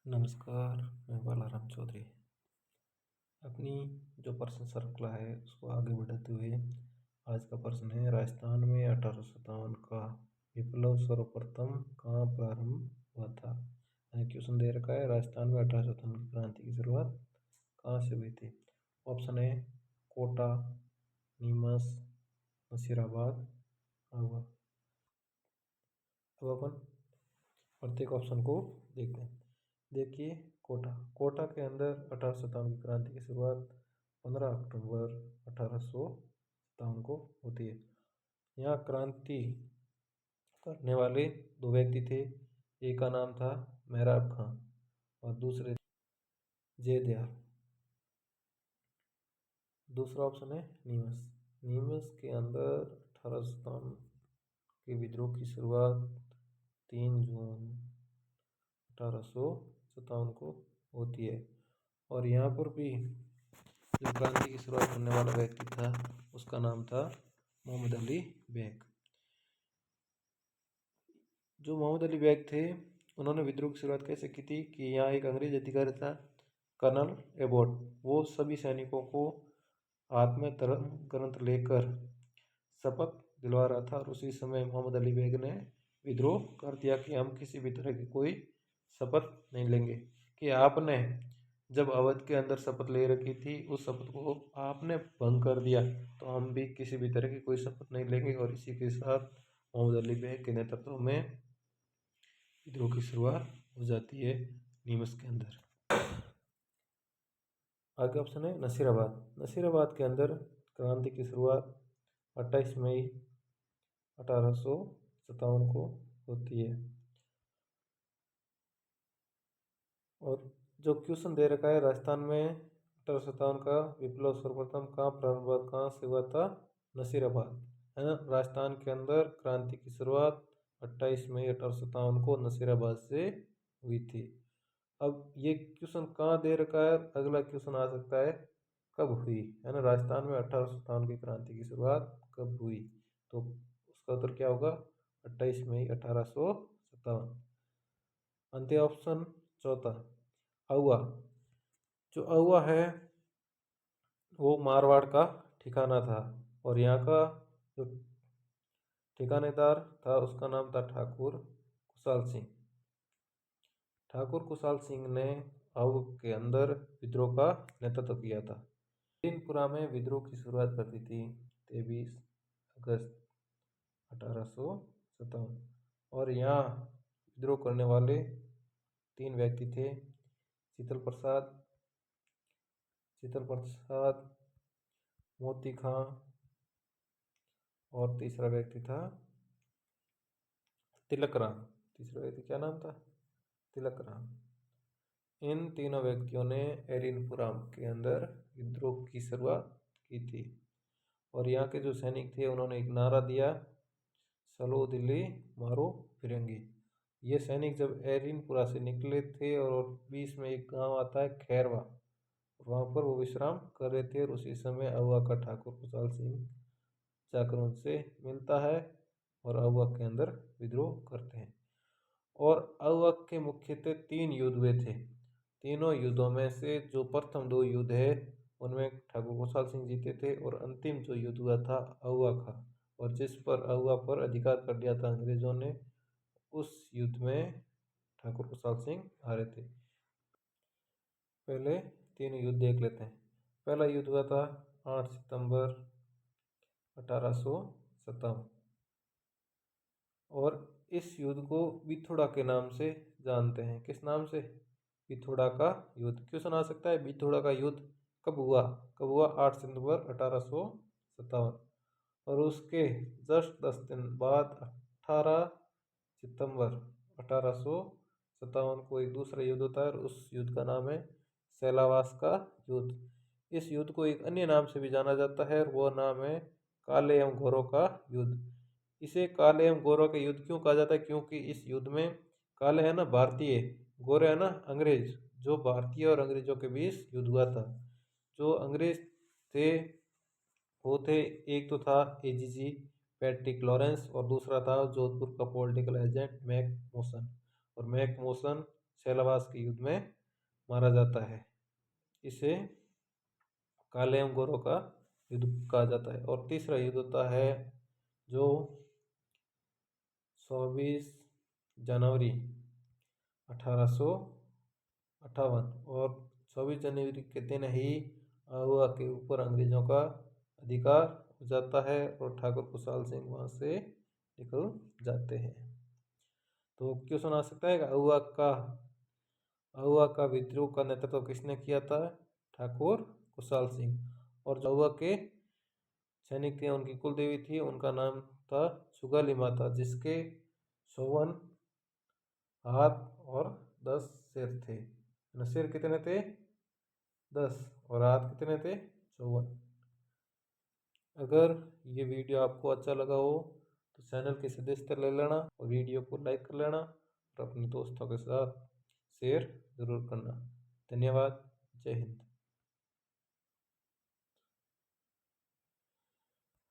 नमस्कार, मैं बालाराम चौधरी। अपनी जो प्रश्न श्रृंखला है उसको आगे बढ़ाते हुए आज का प्रश्न है, राजस्थान में 1857 का विप्लव सर्वप्रथम कहाँ प्रारंभ हुआ था। यानी क्वेश्चन दे रखा है, राजस्थान में 1857 की क्रांति की शुरुआत कहाँ से हुई थी। ऑप्शन है कोटा, नीमच, नसीराबाद, आगरा। अब अपन प्रत्येक ऑप्शन को देखते हैं। देखिए, कोटा कोटा के अंदर 1857 की क्रांति की शुरुआत 15 अक्टूबर 1857 को होती है। यहाँ क्रांति करने वाले दो व्यक्ति थे। एक का नाम था मेहराब खां और दूसरे जयदयाल। दूसरा ऑप्शन है नीमच। नीमच के अंदर 1857 के विद्रोह की शुरुआत 3 जून 1857 को होती है। और यहाँ पर भी जो क्रांति की शुरुआत करने वाला व्यक्ति था उसका नाम था मोहम्मद अली बेग। जो मोहम्मद अली बेग थे उन्होंने विद्रोह की शुरुआत कैसे की थी कि यहाँ एक अंग्रेज अधिकारी था कर्नल एबोट। वो सभी सैनिकों को हाथ में धर्म ग्रंथ लेकर शपथ दिलवा रहा था और उसी समय मोहम्मद अली बेग ने विद्रोह कर दिया कि हम किसी भी तरह की कोई शपथ नहीं लेंगे। कि आपने जब अवध के अंदर शपथ ले रखी थी उस शपथ को आपने भंग कर दिया तो हम भी किसी भी तरह की कोई शपथ नहीं लेंगे। और इसी के साथ मोहम्मद अली बेग के नेतृत्व में विद्रोह की शुरुआत हो जाती है नीमच के अंदर। आगे ऑप्शन है नसीराबाद। नसीराबाद के अंदर क्रांति की शुरुआत 28 मई 1857 को होती है। और जो क्वेश्चन दे रखा है, राजस्थान में 1857 का विप्लव सर्वप्रथम कहाँ प्रारंभ हुआ, कहाँ से हुआ था, नसीराबाद है ना। राजस्थान के अंदर क्रांति की शुरुआत 28 मई 1857 को नसीराबाद से हुई थी। अब ये क्वेश्चन कहाँ दे रखा है, अगला क्वेश्चन आ सकता है कब हुई, है ना। राजस्थान में 1857 की क्रांति की शुरुआत कब हुई, तो उसका उत्तर क्या होगा, 28 मई 1857। अंतिम ऑप्शन चौथा अहुआ। जो अहुआ है वो मारवाड़ का ठिकाना था और यहाँ का जो ठिकानेदार था उसका नाम था ठाकुर कुशाल सिंह। ठाकुर कुशाल सिंह ने अहुआ के अंदर विद्रोह का नेतृत्व किया था। तीनपुरा में विद्रोह की शुरुआत कर दी थी 23 अगस्त 1857। और यहाँ विद्रोह करने वाले 3 व्यक्ति थे, शीतल प्रसाद, मोती खां और तीसरा व्यक्ति था तिलक राम। तीसरा व्यक्ति क्या नाम था, तिलक राम। इन तीनों व्यक्तियों ने एरिनपुरम के अंदर विद्रोह की शुरुआत की थी। और यहाँ के जो सैनिक थे उन्होंने एक नारा दिया, चलो दिल्ली मारो फिरंगी। ये सैनिक जब एरिनपुरा से निकले थे और बीच में एक गांव आता है खैरवा, वहाँ पर वो विश्राम कर रहे थे और उसी समय अहुआ का ठाकुर कुशाल सिंह जाकर उनसे मिलता है और अहुआ के अंदर विद्रोह करते हैं। और अहुआ के मुख्यतः 3 युद्ध हुए थे। तीनों युद्धों में से जो प्रथम 2 युद्ध है उनमें ठाकुर कुशाल सिंह जीते थे और अंतिम जो युद्ध हुआ था अहुआ का, और जिस पर अहुआ पर अधिकार कर लिया था अंग्रेजों ने, उस युद्ध में ठाकुर कुशाल सिंह हारे थे। पहले 3 युद्ध देख लेते हैं। पहला युद्ध हुआ था 8 सितंबर 1857 और इस युद्ध को बिथुड़ा के नाम से जानते हैं। किस नाम से, बिथुड़ा का युद्ध। क्वेश्चन आ सकता है बिथुड़ा का युद्ध कब हुआ 8 सितंबर 1857। और उसके जस्ट 10 दिन बाद 18 सितंबर 1857 को एक दूसरा युद्ध होता है और उस युद्ध का नाम है सैलावास का युद्ध। इस युद्ध को एक अन्य नाम से भी जाना जाता है और वह नाम है काले एवं घोरों का युद्ध। इसे काले एवं गोरों का युद्ध क्यों कहा जाता है, क्योंकि इस युद्ध में काले है ना भारतीय, गोरे है ना अंग्रेज, जो भारतीय और अंग्रेजों के बीच युद्ध हुआ था। जो अंग्रेज थे वो थे, एक तो था एजीजी पैट्रिक लॉरेंस और दूसरा था जोधपुर का पॉलिटिकल एजेंट मैक मोसन। और मैक मोसन शैलवास के युद्ध में मारा जाता है। इसे काले एवं गोरों का युद्ध कहा जाता है। और तीसरा युद्ध होता है जो 24 जनवरी 1858 और 24 जनवरी के दिन ही आहुआ के ऊपर अंग्रेजों का अधिकार हो जाता है और ठाकुर खुशहाल सिंह वहाँ से निकल जाते हैं। तो क्वेश्चन आ सकता है कि आहुआ का विद्रोह का नेतृत्व किसने किया था? ठाकुर खुशहाल सिंह। और जो आहुआ के सैनिक थे उनकी कुल देवी थी, उनका नाम था सुगाली माता, जिसके 54 हाथ और 10 सिर थे। सिर कितने थे? 10 और हाथ कितने थे? 54। अगर ये वीडियो आपको अच्छा लगा हो तो चैनल की सदस्यता ले लेना और वीडियो को लाइक कर लेना और अपने दोस्तों के साथ शेयर ज़रूर करना। धन्यवाद। जय हिंद।